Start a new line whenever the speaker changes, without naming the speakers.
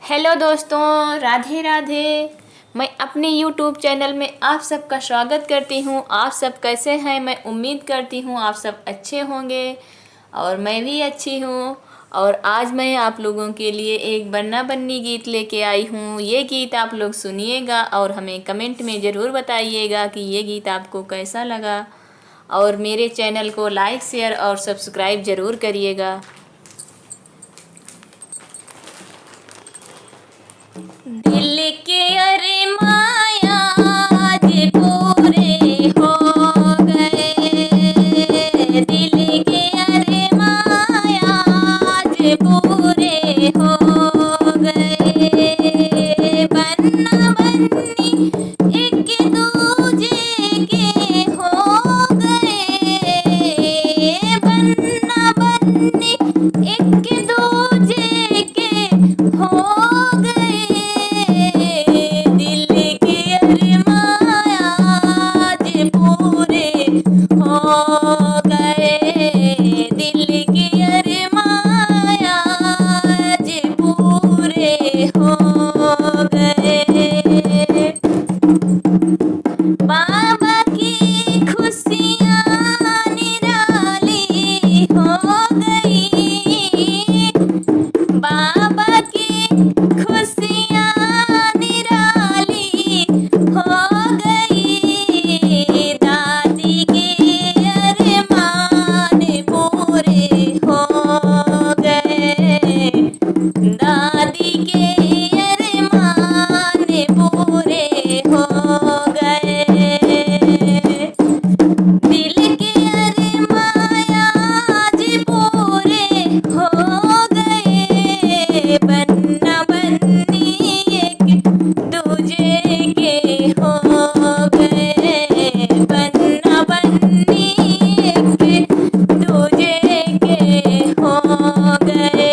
Hello दोस्तों, राधे राधे। मैं अपने YouTube चैनल में आप सबका स्वागत करती हूँ। आप सब कैसे हैं? मैं उम्मीद करती हूँ आप सब अच्छे होंगे और मैं भी अच्छी हूँ। और आज मैं आप लोगों के लिए एक बन्ना बन्नी गीत लेके आई हूँ। ये गीत आप लोग सुनिएगा और हमें कमेंट में ज़रूर बताइएगा कि ये गीत आपको कैसा लगा। और मेरे चैनल को लाइक, शेयर और सब्सक्राइब ज़रूर करिएगा। दिल के अरे माया आज पूरे हो गए। दिल के अरे माया आज पूरे हो गए। बन्ना बन्नी एक दूजे के हो गए। बन्ना बन्नी एक दूजे के हो गए। दिल के अरमान आज पूरे हो गए। दिल के अरमान आज पूरे हो गए। बाबा की खुशियाँ निराली हो गई। बाबा की खुशियाँ निराली हो गई। दादी के अरमान पूरे हो गए। दादी के अरमान पूरे हो गए। दिल के अरमान आज पूरे हो गए। बन्ना बन्नी एक दूजे के हो गए। बन्ना बन्नी एक दूजे के हो गए।